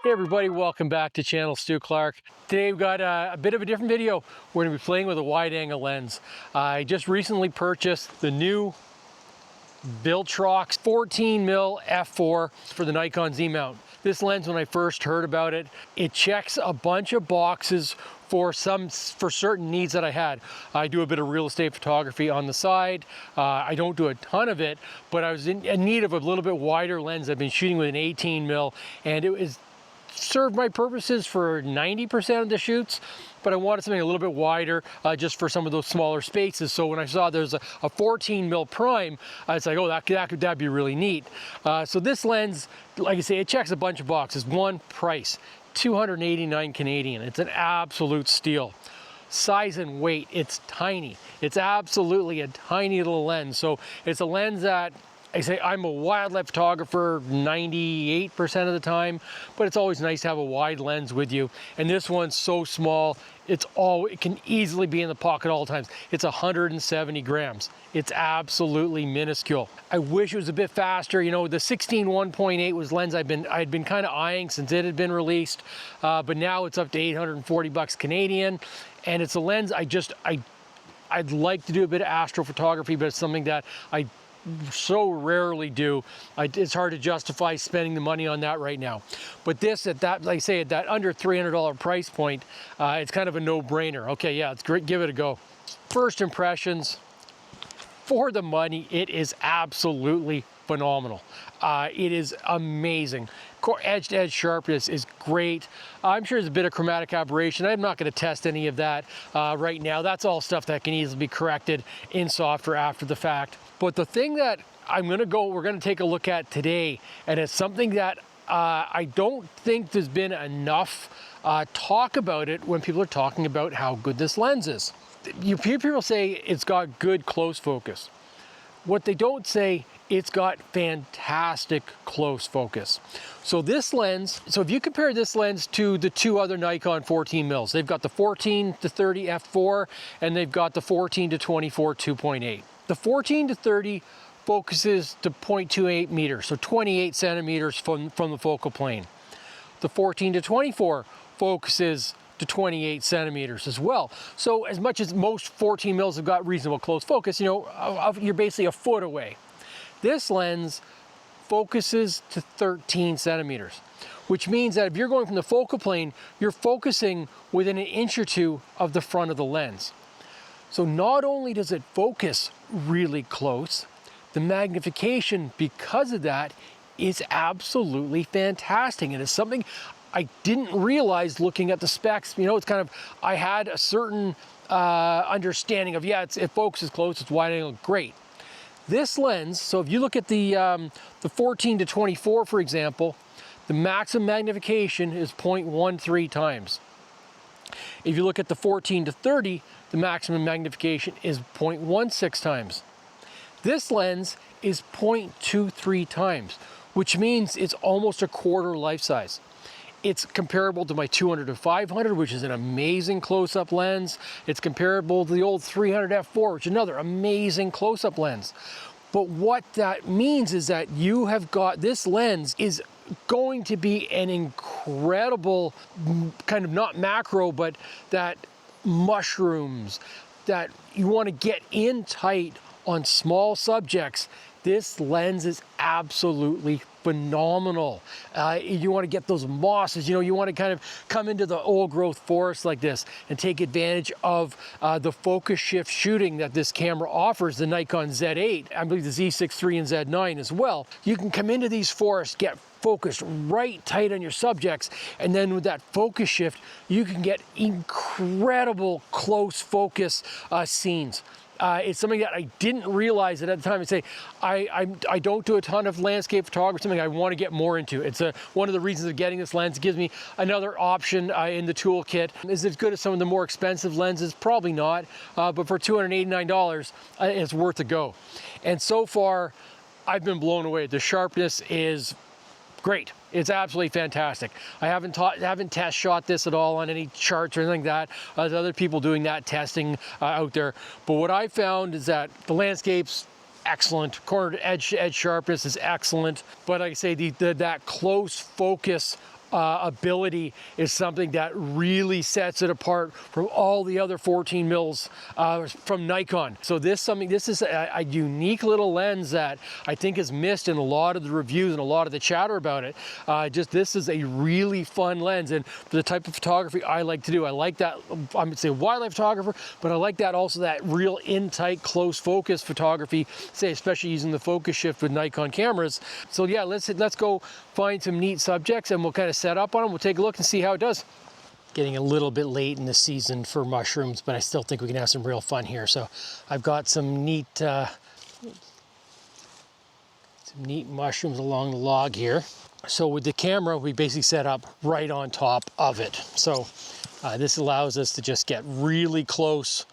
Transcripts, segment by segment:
Hey everybody, welcome back to channel Stu Clark. Today we've got a bit of a different video. We're going to be playing with a wide angle lens. I just recently purchased the new Viltrox 14mm f4 for the Nikon Z mount. This lens, when I first heard about it, it checks a bunch of boxes for certain needs that I had. I do a bit of real estate photography on the side. I don't do a ton of it, but I was in need of a little bit wider lens. I've been shooting with an 18mm, and it was served my purposes for 90% of the shoots, but I wanted something a little bit wider just for some of those smaller spaces. So when I saw there's a 14mm prime, I was like, oh, that'd be really neat. So this lens, like I say, it checks a bunch of boxes. One, price, 289 Canadian. It's an absolute steal. Size and weight, it's tiny. It's absolutely a tiny little lens. So it's a lens that I say I'm a wildlife photographer 98% of the time, but it's always nice to have a wide lens with you. And this one's so small, it can easily be in the pocket all times. It's 170 grams. It's absolutely minuscule. I wish it was a bit faster. You know, the 16 1.8 was lens I had been kind of eyeing since it had been released, but now it's up to 840 bucks Canadian, and it's a lens I'd like to do a bit of astrophotography, but it's something that I so rarely do. It's hard to justify spending the money on that right now. But this, at that, like I say, at that under $300 price point, it's kind of a no-brainer. Okay, yeah, it's great. Give it a go. First impressions, for the money, it is absolutely phenomenal. It is amazing. Edge-to-edge sharpness is great. I'm sure there's a bit of chromatic aberration. I'm not going to test any of that right now. That's all stuff that can easily be corrected in software after the fact. But the thing that we're going to take a look at today, and it's something that I don't think there's been enough talk about it when people are talking about how good this lens is. You hear people say it's got good close focus. What they don't say, it's got fantastic close focus. So this lens, so if you compare this lens to the two other Nikon 14mm, they've got the 14-30 f4 and they've got the 14-24 2.8. The 14-30 focuses to 0.28 meters, so 28 centimeters from the focal plane. The 14-24 focuses to 28 centimeters as well. So as much as most 14mm have got reasonable close focus, you know, you're basically a foot away. This lens focuses to 13 centimeters, which means that if you're going from the focal plane, you're focusing within an inch or two of the front of the lens. So not only does it focus really close, the magnification because of that is absolutely fantastic. And it's something I didn't realize looking at the specs. You know, it's kind of, I had a certain understanding of, yeah, it focuses close, it's wide angle, great. This lens, so if you look at the 14-24, for example, the maximum magnification is 0.13 times. If you look at the 14-30, the maximum magnification is 0.16 times. This lens is 0.23 times, which means it's almost a quarter life size. It's comparable to my 200-500, which is an amazing close-up lens. It's comparable to the old 300 f4, which is another amazing close-up lens. But what that means is that you have got, this lens is going to be an incredible kind of, not macro, but that mushrooms that you want to get in tight on small subjects. This lens is absolutely phenomenal. You want to get those mosses, you know, you want to kind of come into the old growth forest like this and take advantage of the focus shift shooting that this camera offers, the Nikon Z8, I believe the Z6 III and Z9 as well. You can come into these forests, get focused right tight on your subjects, and then with that focus shift, you can get incredible close focus scenes. It's something that I didn't realize at the time. I don't do a ton of landscape photography, something I want to get more into. It's one of the reasons of getting this lens. It gives me another option in the toolkit. Is it as good as some of the more expensive lenses? Probably not, but for $289, it's worth a go. And so far, I've been blown away. The sharpness is great. It's absolutely fantastic. I haven't test shot this at all on any charts or anything like that. There's other people doing that testing out there. But what I found is that the landscape's excellent. Corner to edge sharpness is excellent. But like I say, that close focus ability is something that really sets it apart from all the other 14 mils from Nikon. So this is a unique little lens that I think is missed in a lot of the reviews and a lot of the chatter about it. This is a really fun lens, and for the type of photography I like to do, I like that. I would say wildlife photographer, but I like that also, that real in tight, close focus photography, say especially using the focus shift with Nikon cameras. So yeah, let's go find some neat subjects and we'll kind of set up on them. We'll take a look and see how it does. Getting a little bit late in the season for mushrooms, but I still think we can have some real fun here. So I've got some neat mushrooms along the log here. So with the camera, we basically set up right on top of it. So this allows us to just get really close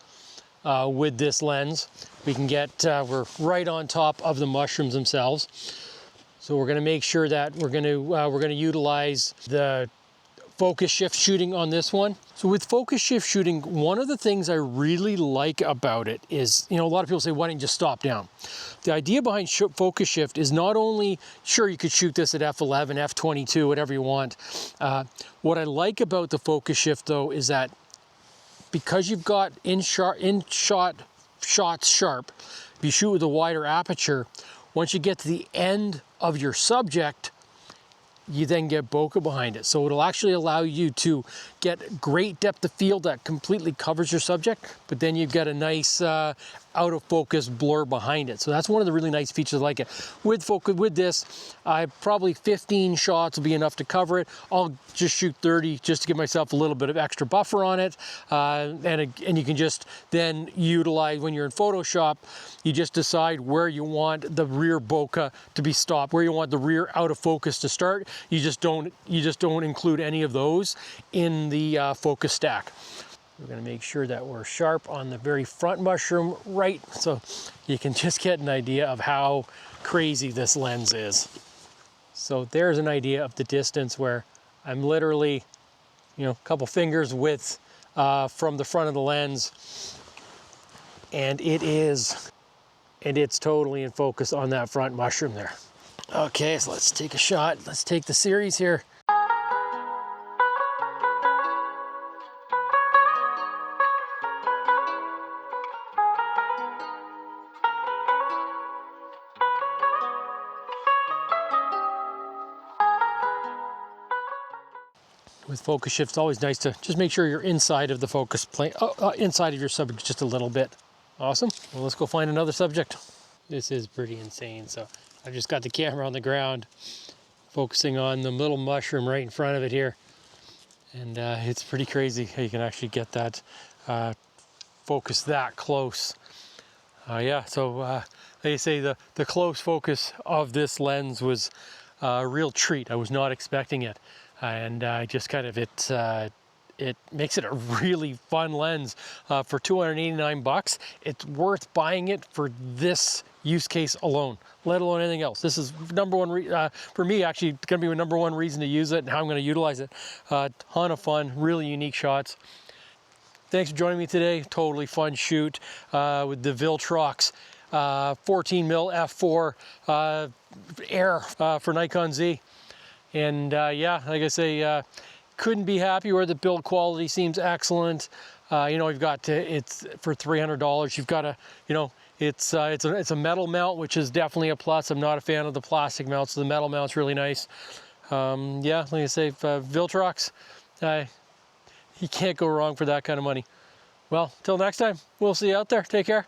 with this lens. We can get, we're right on top of the mushrooms themselves. So we're going to make sure that we're going to utilize the focus shift shooting on this one. So with focus shift shooting, one of the things I really like about it is, a lot of people say, why don't you just stop down? The idea behind focus shift is not only, sure, you could shoot this at f11, f22, whatever you want. What I like about the focus shift though is that because you've got shots sharp, if you shoot with a wider aperture, once you get to the end of your subject, you then get bokeh behind it. So it'll actually allow you to get great depth of field that completely covers your subject, but then you've got a nice out of focus blur behind it. So that's one of the really nice features I like it. With this, probably 15 shots will be enough to cover it. I'll just shoot 30 just to give myself a little bit of extra buffer on it. And you can just then utilize, when you're in Photoshop, you just decide where you want the rear bokeh to be stopped, where you want the rear out of focus to start. You just don't include any of those in the focus stack. We're going to make sure that we're sharp on the very front mushroom, right, so you can just get an idea of how crazy this lens is. So there's an idea of the distance where I'm literally, a couple fingers width from the front of the lens, and it's totally in focus on that front mushroom there. Okay, so let's take a shot. Let's take the series here. With focus shift, it's always nice to just make sure you're inside of the focus plane, inside of your subject just a little bit. Awesome. Well, let's go find another subject. This is pretty insane. So I've just got the camera on the ground, focusing on the little mushroom right in front of it here. And it's pretty crazy how you can actually get that focus that close. Yeah, so like I say, the close focus of this lens was a real treat. I was not expecting it. And just kind of, it makes it a really fun lens. For 289 bucks, it's worth buying it for this use case alone, let alone anything else. This is number one, for me, actually, going to be the number one reason to use it and how I'm going to utilize it. Ton of fun, really unique shots. Thanks for joining me today. Totally fun shoot with the Viltrox 14mm f4 Air for Nikon Z. And yeah, like I say, couldn't be happier. The build quality seems excellent. You've got it's for $300. You've got it's a metal mount, which is definitely a plus. I'm not a fan of the plastic mount, so the metal mount's really nice. Yeah, like I say, Viltrox, you can't go wrong for that kind of money. Well, till next time, we'll see you out there. Take care.